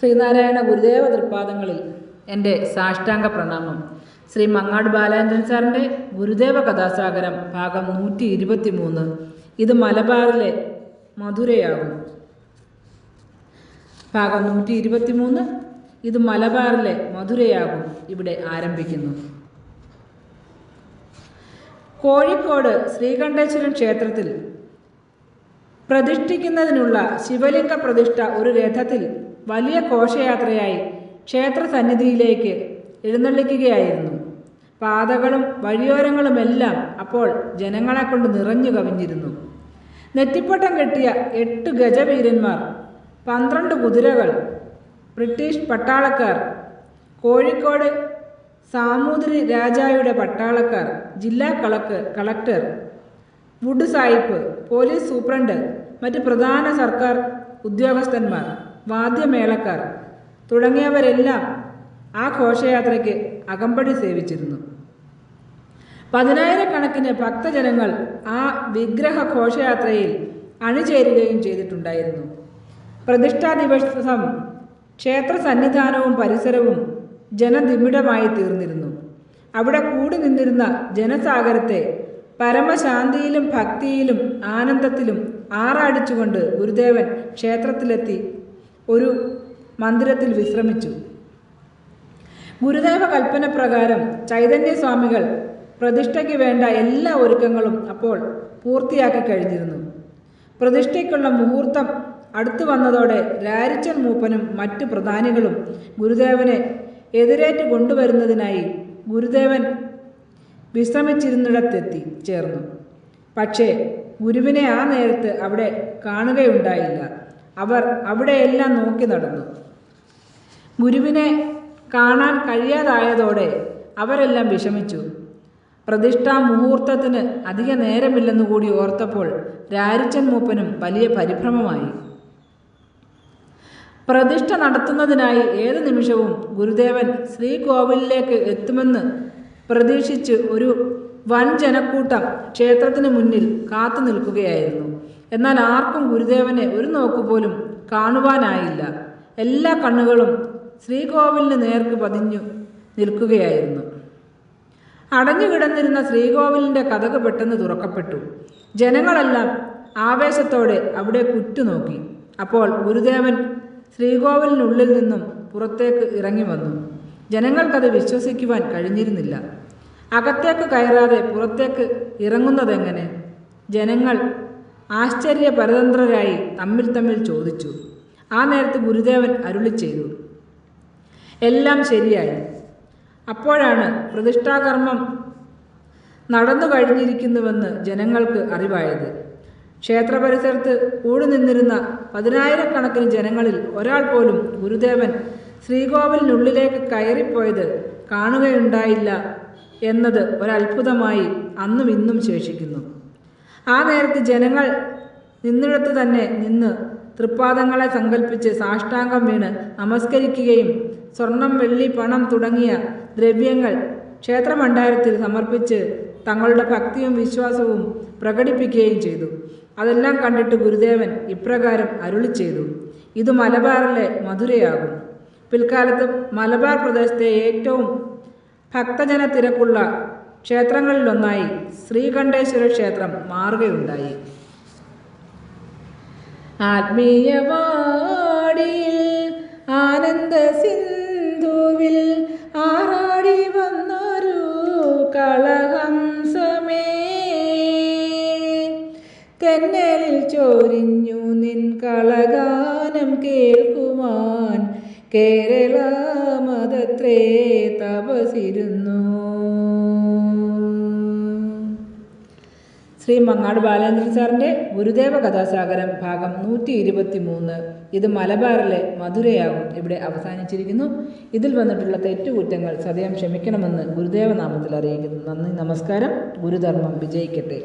ശ്രീനാരായണ ഗുരുദേവ തൃപ്പാദങ്ങളിൽ എൻ്റെ സാഷ്ടാംഗ പ്രണാമം. ശ്രീ മങ്ങാട് ബാലേന്ദ്രൻ സാറിൻ്റെ ഗുരുദേവ കഥാസാഗരം ഭാഗം 123. ഇത് മലബാറിലെ മധുരയാകും. ഭാഗം 123. ഇത് മലബാറിലെ മധുരയാകും ഇവിടെ ആരംഭിക്കുന്നു. കോഴിക്കോട് ശ്രീകണ്ഠേശ്വരം ക്ഷേത്രത്തിൽ പ്രതിഷ്ഠിക്കുന്നതിനുള്ള ശിവലിംഗ പ്രതിഷ്ഠ ഒരു രഥത്തിൽ വലിയ ഘോഷയാത്രയായി ക്ഷേത്ര സന്നിധിയിലേക്ക് എഴുന്നള്ളിക്കുകയായിരുന്നു. പാതകളും വഴിയോരങ്ങളുമെല്ലാം അപ്പോൾ ജനങ്ങളെ കൊണ്ട് നിറഞ്ഞു കവിഞ്ഞിരുന്നു. നെറ്റിപ്പട്ടം കെട്ടിയ 8 ഗജവീരന്മാർ, 12 കുതിരകൾ, ബ്രിട്ടീഷ് പട്ടാളക്കാർ, കോഴിക്കോട് സാമൂതിരി രാജായുടെ പട്ടാളക്കാർ, ജില്ലാ കളക്ടർ, വുഡ് സാഹിബ്, പോലീസ് സൂപ്രണ്ട്, മറ്റ് പ്രധാന സർക്കാർ ഉദ്യോഗസ്ഥന്മാർ, വാദ്യമേളക്കാർ തുടങ്ങിയവരെല്ലാം ആ ഘോഷയാത്രയ്ക്ക് അകമ്പടി സേവിച്ചിരുന്നു. 10,000-കണക്കിന് ഭക്തജനങ്ങൾ ആ വിഗ്രഹ ഘോഷയാത്രയിൽ അണിചേരുകയും ചെയ്തിട്ടുണ്ടായിരുന്നു. പ്രതിഷ്ഠാ ദിവസം ക്ഷേത്ര സന്നിധാനവും പരിസരവും ജനനിബിഡമായി തീർന്നിരുന്നു. അവിടെ കൂടി നിന്നിരുന്ന ജനസാഗരത്തെ പരമശാന്തിയിലും ഭക്തിയിലും ആനന്ദത്തിലും ആറാടിച്ചുകൊണ്ട് ഗുരുദേവൻ ക്ഷേത്രത്തിലെത്തി ഒരു മന്ദിരത്തിൽ വിശ്രമിച്ചു. ഗുരുദേവ കൽപ്പന പ്രകാരം ചൈതന്യസ്വാമികൾ പ്രതിഷ്ഠയ്ക്ക് വേണ്ട എല്ലാ ഒരുക്കങ്ങളും അപ്പോൾ പൂർത്തിയാക്കി കഴിഞ്ഞിരുന്നു. പ്രതിഷ്ഠയ്ക്കുള്ള മുഹൂർത്തം അടുത്തു വന്നതോടെ രാരിച്ചൻ മൂപ്പനും മറ്റു പ്രധാനികളും ഗുരുദേവനെ എതിരേറ്റ് കൊണ്ടുവരുന്നതിനായി ഗുരുദേവൻ വിശ്രമിച്ചിരുന്നിടത്തെത്തി ചേർന്നു. പക്ഷേ ഗുരുവിനെ ആ നേരത്ത് അവിടെ കാണുകയുണ്ടായില്ല. അവർ അവിടെയെല്ലാം നോക്കി നടന്നു. ഗുരുവിനെ കാണാൻ കഴിയാതായതോടെ അവരെല്ലാം വിഷമിച്ചു. പ്രതിഷ്ഠാ മുഹൂർത്തത്തിന് അധിക നേരമില്ലെന്നുകൂടി ഓർത്തപ്പോൾ രാരിച്ചൻ മൂപ്പനും വലിയ പരിഭ്രമമായി. പ്രതിഷ്ഠ നടത്തുന്നതിനായി ഏത് നിമിഷവും ഗുരുദേവൻ ശ്രീകോവിലിലേക്ക് എത്തുമെന്ന് പ്രതീക്ഷിച്ച് ഒരു വൻ ജനക്കൂട്ടം ക്ഷേത്രത്തിന് മുന്നിൽ കാത്തു നിൽക്കുകയായിരുന്നു. എന്നാൽ ആർക്കും ഗുരുദേവനെ ഒരു നോക്കുപോലും കാണുവാനായില്ല. എല്ലാ കണ്ണുകളും ശ്രീകോവിലിന് നേർക്ക് പതിഞ്ഞു നിൽക്കുകയായിരുന്നു. അടഞ്ഞു കിടന്നിരുന്ന ശ്രീകോവിലിൻ്റെ കതക് പെട്ടെന്ന് തുറക്കപ്പെട്ടു. ജനങ്ങളെല്ലാം ആവേശത്തോടെ അവിടെ കുറ്റുനോക്കി. അപ്പോൾ ഗുരുദേവൻ ശ്രീകോവിലിനുള്ളിൽ നിന്നും പുറത്തേക്ക് ഇറങ്ങി വന്നു. ജനങ്ങൾക്കത് വിശ്വസിക്കുവാൻ കഴിഞ്ഞിരുന്നില്ല. അകത്തേക്ക് കയറാതെ പുറത്തേക്ക് ഇറങ്ങുന്നതെങ്ങനെ? ജനങ്ങൾ ആശ്ചര്യപരതന്ത്രരായി തമ്മിൽ ചോദിച്ചു. ആ നേരത്ത് ഗുരുദേവൻ അരുളി ചെയ്തു, എല്ലാം ശരിയായി. അപ്പോഴാണ് പ്രതിഷ്ഠാകർമ്മം നടന്നു കഴിഞ്ഞിരിക്കുന്നുവെന്ന് ജനങ്ങൾക്ക് അറിവായത്. ക്ഷേത്ര പരിസരത്ത് കൂടി നിന്നിരുന്ന 10,000-കണക്കിന് ജനങ്ങളിൽ ഒരാൾ പോലും ഗുരുദേവൻ ശ്രീകോവിലിനുള്ളിലേക്ക് കയറിപ്പോയത് കാണുകയുണ്ടായില്ല എന്നത് ഒരത്ഭുതമായി അന്നും ഇന്നും ശേഷിക്കുന്നു. ആ നേരത്ത് ജനങ്ങൾ നിന്നിടത്ത് തന്നെ നിന്ന് തൃപ്പാദങ്ങളെ സങ്കല്പിച്ച് സാഷ്ടാംഗം വീണ് നമസ്കരിക്കുകയും സ്വർണം, വെള്ളി, പണം തുടങ്ങിയ ദ്രവ്യങ്ങൾ ക്ഷേത്രഭണ്ഡാരത്തിൽ സമർപ്പിച്ച് തങ്ങളുടെ ഭക്തിയും വിശ്വാസവും പ്രകടിപ്പിക്കുകയും ചെയ്തു. അതെല്ലാം കണ്ടിട്ട് ഗുരുദേവൻ ഇപ്രകാരം അരുളി ചെയ്തു, ഇത് മലബാറിലെ മധുരയാകും. പിൽക്കാലത്ത് മലബാർ പ്രദേശത്തെ ഏറ്റവും ഭക്തജന തിരക്കുള്ള ക്ഷേത്രങ്ങളിലൊന്നായി ശ്രീകണ്ഠേശ്വര ക്ഷേത്രം മാറുകയുണ്ടായി. ആത്മീയവാടിയിൽ ആനന്ദ സിന്ധുവിൽ ആറാടി വന്നൊരു കളഹംസമേ, തെന്നലിൽ ചോരിഞ്ഞു നിൻ കളഗാനം കേൾക്കുവാൻ കേരള മതത്രേ തപസിരുന്നു. ശ്രീ മങ്ങാട് ബാലേന്ദ്രൻ സാറിൻ്റെ ഗുരുദേവ കഥാസാഗരം ഭാഗം 123. ഇത് മലബാറിലെ മധുരയാകും ഇവിടെ അവസാനിച്ചിരിക്കുന്നു. ഇതിൽ വന്നിട്ടുള്ള തെറ്റുകുറ്റങ്ങൾ സദയം ക്ഷമിക്കണമെന്ന് ഗുരുദേവ നാമത്തിൽ അറിയിക്കുന്നു. നന്ദി, നമസ്കാരം. ഗുരുധർമ്മം വിജയിക്കട്ടെ.